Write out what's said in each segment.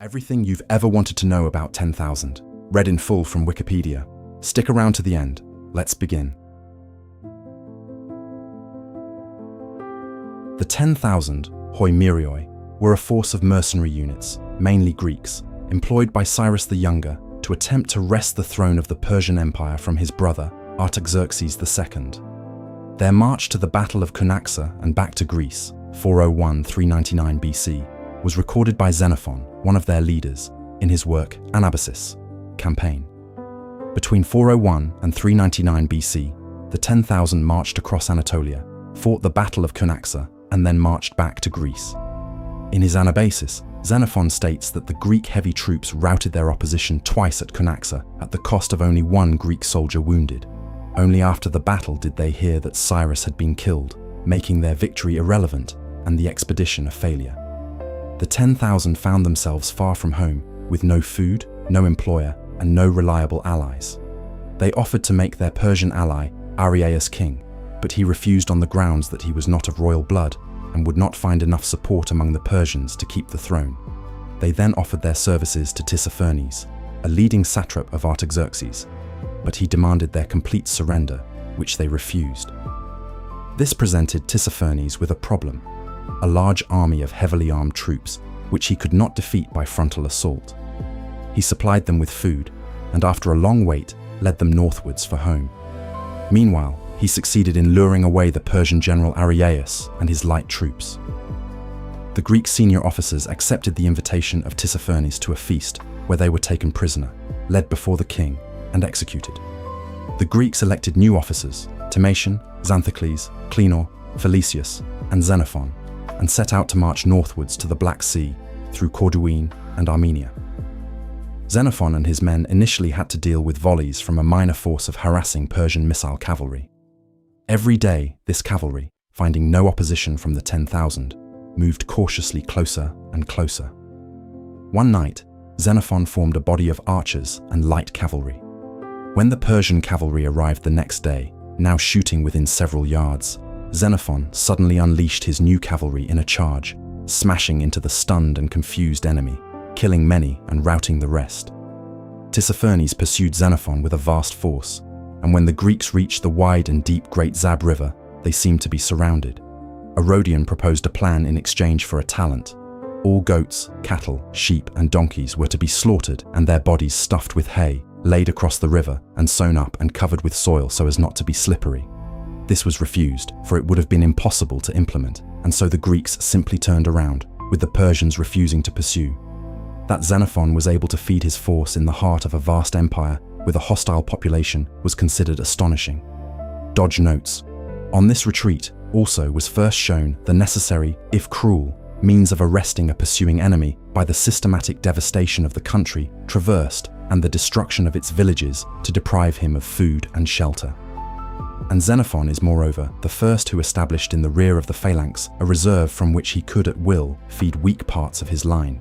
Everything you've ever wanted to know about 10,000, read in full from Wikipedia. Stick around to the end. Let's begin. The 10,000, hoi myrioi, were a force of mercenary units, mainly Greeks, employed by Cyrus the Younger to attempt to wrest the throne of the Persian Empire from his brother, Artaxerxes II. Their march to the Battle of Cunaxa and back to Greece, 401-399 BC, was recorded by Xenophon, one of their leaders, in his work Pharnabazus, Campaign. Between 401 and 399 BC, the 10,000 marched across Anatolia, fought the Battle of Cunaxa, and then marched back to Greece. In his Pharnabazus, Xenophon states that the Greek heavy troops routed their opposition twice at Cunaxa at the cost of only one Greek soldier wounded. Only after the battle did they hear that Cyrus had been killed, making their victory irrelevant and the expedition a failure. The 10,000 found themselves far from home, with no food, no employer, and no reliable allies. They offered to make their Persian ally, Ariaeus, king, but he refused on the grounds that he was not of royal blood and would not find enough support among the Persians to keep the throne. They then offered their services to Tissaphernes, a leading satrap of Artaxerxes, but he demanded their complete surrender, which they refused. This presented Tissaphernes with a problem: a large army of heavily armed troops, which he could not defeat by frontal assault. He supplied them with food, and after a long wait, led them northwards for home. Meanwhile, he succeeded in luring away the Persian general Ariaeus and his light troops. The Greek senior officers accepted the invitation of Tissaphernes to a feast, where they were taken prisoner, led before the king, and executed. The Greeks elected new officers, Timation, Xanthocles, Clenor, Phalesius, and Xenophon, and set out to march northwards to the Black Sea, through Corduene and Armenia. Xenophon and his men initially had to deal with volleys from a minor force of harassing Persian missile cavalry. Every day, this cavalry, finding no opposition from the 10,000, moved cautiously closer and closer. One night, Xenophon formed a body of archers and light cavalry. When the Persian cavalry arrived the next day, now shooting within several yards, Xenophon suddenly unleashed his new cavalry in a charge, smashing into the stunned and confused enemy, killing many and routing the rest. Tissaphernes pursued Xenophon with a vast force, and when the Greeks reached the wide and deep Great Zab River, they seemed to be surrounded. Arodian proposed a plan in exchange for a talent. All goats, cattle, sheep, and donkeys were to be slaughtered and their bodies stuffed with hay, laid across the river and sewn up and covered with soil so as not to be slippery. This was refused, for it would have been impossible to implement, and so the Greeks simply turned around, with the Persians refusing to pursue. That Xenophon was able to feed his force in the heart of a vast empire with a hostile population was considered astonishing. Dodge notes: on this retreat also was first shown the necessary, if cruel, means of arresting a pursuing enemy by the systematic devastation of the country traversed and the destruction of its villages to deprive him of food and shelter. And Xenophon is moreover the first who established in the rear of the phalanx a reserve from which he could at will feed weak parts of his line.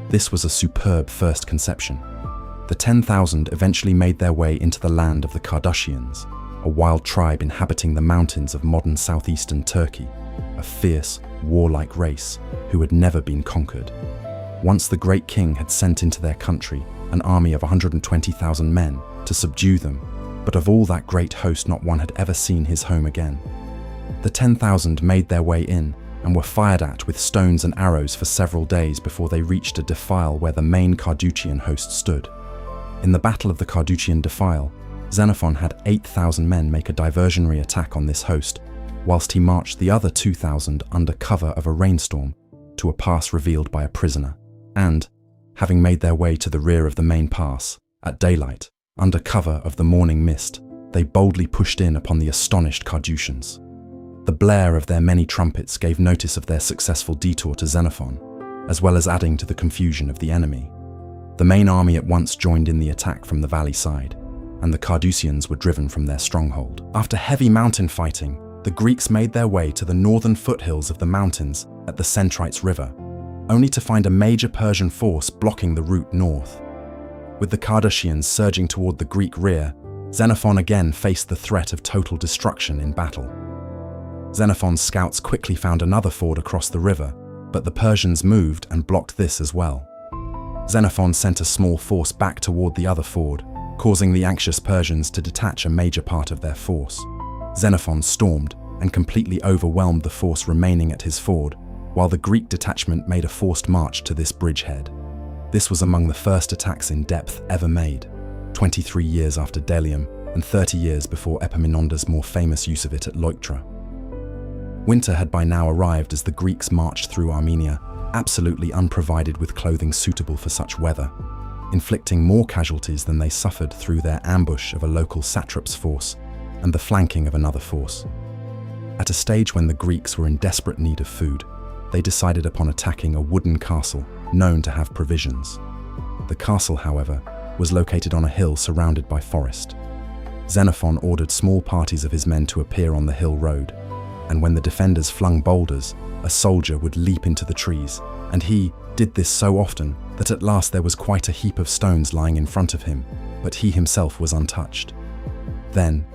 This was a superb first conception. The 10,000 eventually made their way into the land of the Cardassians, a wild tribe inhabiting the mountains of modern southeastern Turkey, a fierce, warlike race who had never been conquered. Once the great king had sent into their country an army of 120,000 men to subdue them, but of all that great host not one had ever seen his home again. The 10,000 made their way in and were fired at with stones and arrows for several days before they reached a defile where the main Carduchian host stood. In the Battle of the Carduchian Defile, Xenophon had 8,000 men make a diversionary attack on this host, whilst he marched the other 2,000 under cover of a rainstorm to a pass revealed by a prisoner, and, having made their way to the rear of the main pass, at daylight, under cover of the morning mist, they boldly pushed in upon the astonished Carduchians. The blare of their many trumpets gave notice of their successful detour to Xenophon, as well as adding to the confusion of the enemy. The main army at once joined in the attack from the valley side, and the Carduchians were driven from their stronghold. After heavy mountain fighting, the Greeks made their way to the northern foothills of the mountains at the Centrites River, only to find a major Persian force blocking the route north. With the Cardassians surging toward the Greek rear, Xenophon again faced the threat of total destruction in battle. Xenophon's scouts quickly found another ford across the river, but the Persians moved and blocked this as well. Xenophon sent a small force back toward the other ford, causing the anxious Persians to detach a major part of their force. Xenophon stormed and completely overwhelmed the force remaining at his ford, while the Greek detachment made a forced march to this bridgehead. This was among the first attacks in depth ever made, 23 years after Delium and 30 years before Epaminondas' more famous use of it at Leuctra. Winter had by now arrived as the Greeks marched through Armenia, absolutely unprovided with clothing suitable for such weather, inflicting more casualties than they suffered through their ambush of a local satrap's force and the flanking of another force. At a stage when the Greeks were in desperate need of food, they decided upon attacking a wooden castle known to have provisions. The castle, however, was located on a hill surrounded by forest. Xenophon ordered small parties of his men to appear on the hill road, and when the defenders flung boulders, a soldier would leap into the trees, and he did this so often that at last there was quite a heap of stones lying in front of him, but he himself was untouched. Then,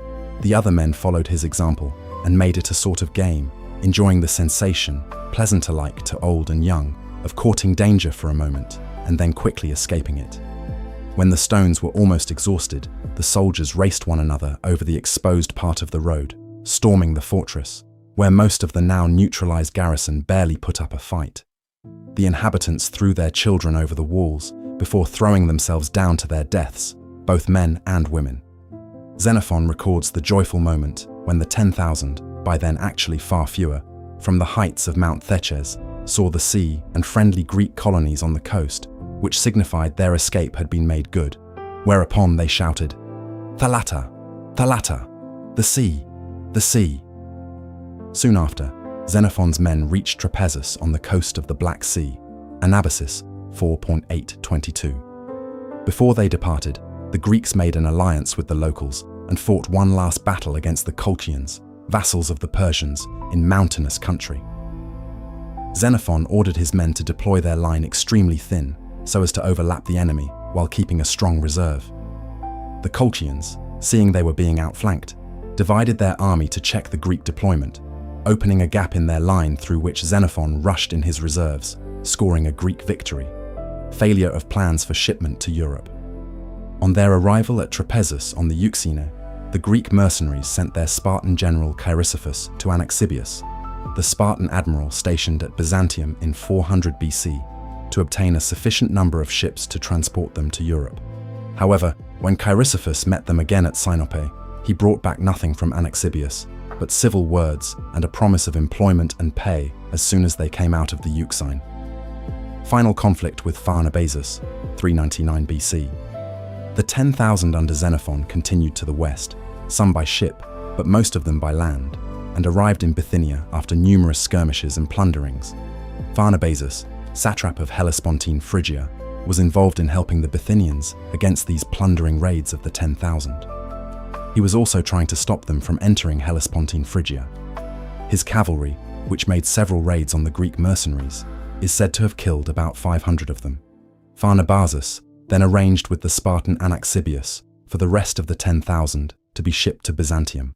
the other men followed his example and made it a sort of game, enjoying the sensation, pleasant alike to old and young, of courting danger for a moment and then quickly escaping it. When the stones were almost exhausted, the soldiers raced one another over the exposed part of the road, storming the fortress, where most of the now neutralized garrison barely put up a fight. The inhabitants threw their children over the walls before throwing themselves down to their deaths, both men and women. Xenophon records the joyful moment when the 10,000, by then actually far fewer, from the heights of Mount Thrace, saw the sea and friendly Greek colonies on the coast, which signified their escape had been made good, whereupon they shouted, "Thalata! Thalata! The sea! The sea!" Soon after, Xenophon's men reached Trapezus on the coast of the Black Sea, Anabasis 4.822. Before they departed, the Greeks made an alliance with the locals and fought one last battle against the Colchians, vassals of the Persians, in mountainous country. Xenophon ordered his men to deploy their line extremely thin so as to overlap the enemy while keeping a strong reserve. The Colchians, seeing they were being outflanked, divided their army to check the Greek deployment, opening a gap in their line through which Xenophon rushed in his reserves, scoring a Greek victory. Failure of plans for shipment to Europe. On their arrival at Trapezus on the Euxine, the Greek mercenaries sent their Spartan general Cyrus to Anaxibius, the Spartan admiral stationed at Byzantium in 400 BC, to obtain a sufficient number of ships to transport them to Europe. However, when Cyrus met them again at Sinope, he brought back nothing from Anaxibius, but civil words and a promise of employment and pay as soon as they came out of the Euxine. Final conflict with Pharnabazus, 399 BC. The 10,000 under Xenophon continued to the west, some by ship, but most of them by land, and arrived in Bithynia after numerous skirmishes and plunderings. Pharnabazus, satrap of Hellespontine Phrygia, was involved in helping the Bithynians against these plundering raids of the 10,000. He was also trying to stop them from entering Hellespontine Phrygia. His cavalry, which made several raids on the Greek mercenaries, is said to have killed about 500 of them. Pharnabazus then arranged with the Spartan Anaxibius for the rest of the 10,000 to be shipped to Byzantium.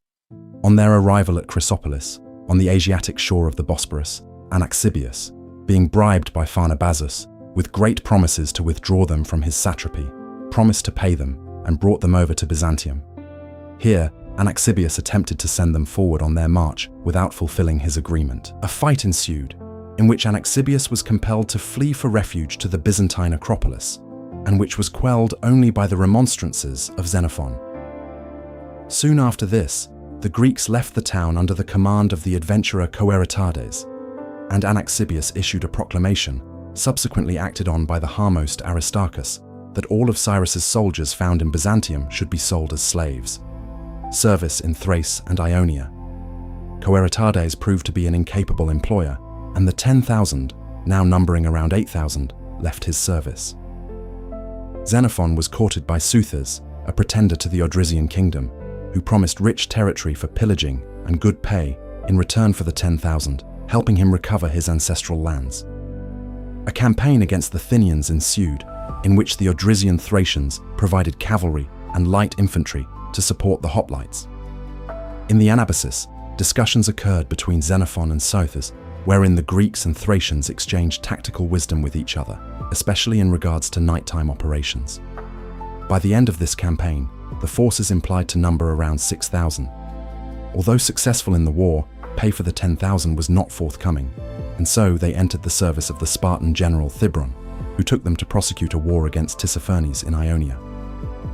On their arrival at Chrysopolis, on the Asiatic shore of the Bosporus, Anaxibius, being bribed by Pharnabazus with great promises to withdraw them from his satrapy, promised to pay them and brought them over to Byzantium. Here, Anaxibius attempted to send them forward on their march without fulfilling his agreement. A fight ensued, in which Anaxibius was compelled to flee for refuge to the Byzantine Acropolis, and which was quelled only by the remonstrances of Xenophon. Soon after this, the Greeks left the town under the command of the adventurer Coeritades, and Anaxibius issued a proclamation, subsequently acted on by the Harmost Aristarchus, that all of Cyrus's soldiers found in Byzantium should be sold as slaves. Service in Thrace and Ionia. Coeritades proved to be an incapable employer, and the 10,000, now numbering around 8,000, left his service. Xenophon was courted by Suthers, a pretender to the Odrysian kingdom, who promised rich territory for pillaging and good pay in return for the 10,000, helping him recover his ancestral lands. A campaign against the Thynians ensued, in which the Odrysian Thracians provided cavalry and light infantry to support the hoplites. In the Anabasis, discussions occurred between Xenophon and Suthers wherein the Greeks and Thracians exchanged tactical wisdom with each other, especially in regards to nighttime operations. By the end of this campaign, the forces implied to number around 6,000. Although successful in the war, pay for the 10,000 was not forthcoming, and so they entered the service of the Spartan general Thibron, who took them to prosecute a war against Tissaphernes in Ionia.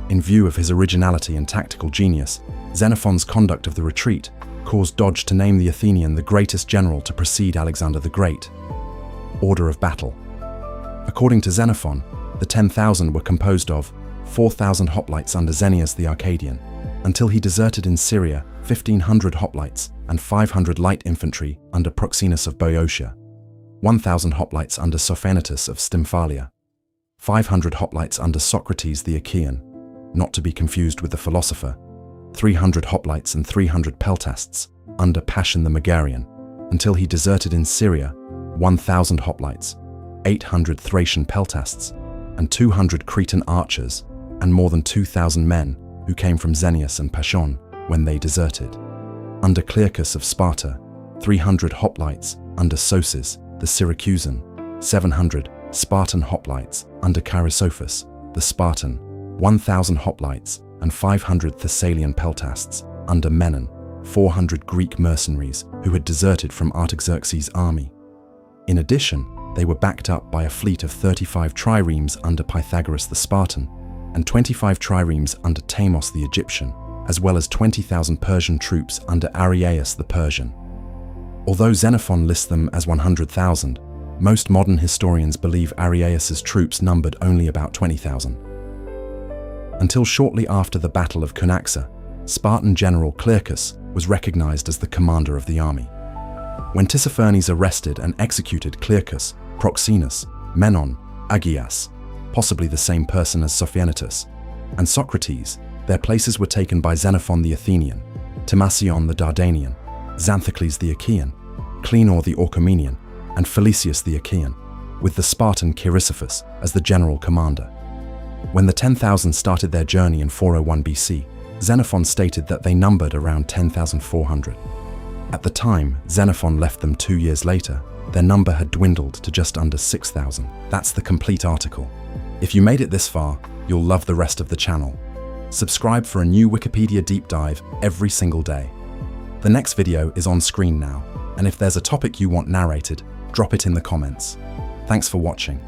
In view of his originality and tactical genius, Xenophon's conduct of the retreat caused Dodge to name the Athenian the greatest general to precede Alexander the Great. Order of battle. According to Xenophon, the 10,000 were composed of 4,000 hoplites under Xenius the Arcadian, until he deserted in Syria 1,500 hoplites and 500 light infantry under Proxenus of Boeotia, 1,000 hoplites under Sophaenatus of Stymphalia, 500 hoplites under Socrates the Achaean, not to be confused with the philosopher, 300 hoplites and 300 peltasts under Passion the Megarian, until he deserted in Syria 1,000 hoplites, 800 Thracian peltasts, and 200 Cretan archers, and more than 2,000 men who came from Xenius and Passion when they deserted. Under Clearchus of Sparta, 300 hoplites under Soses the Syracusan, 700 Spartan hoplites under Chrysophus the Spartan, 1,000 hoplites and 500 Thessalian peltasts under Menon, 400 Greek mercenaries who had deserted from Artaxerxes' army. In addition, they were backed up by a fleet of 35 triremes under Pythagoras the Spartan and 25 triremes under Tamos the Egyptian, as well as 20,000 Persian troops under Ariaeus the Persian. Although Xenophon lists them as 100,000, most modern historians believe Ariaeus's troops numbered only about 20,000. Until shortly after the Battle of Cunaxa, Spartan general Clearchus was recognized as the commander of the army. When Tissaphernes arrested and executed Clearchus, Proxenus, Menon, Agias, possibly the same person as Sophaenatus, and Socrates, their places were taken by Xenophon the Athenian, Timasion the Dardanian, Xanthocles the Achaean, Clenor the Orchomenian, and Felicius the Achaean, with the Spartan Chrysophus as the general commander. When the 10,000 started their journey in 401 BC, Xenophon stated that they numbered around 10,400. At the time Xenophon left them 2 years later, their number had dwindled to just under 6,000. That's the complete article. If you made it this far, you'll love the rest of the channel. Subscribe for a new Wikipedia deep dive every single day. The next video is on screen now, and if there's a topic you want narrated, drop it in the comments. Thanks for watching.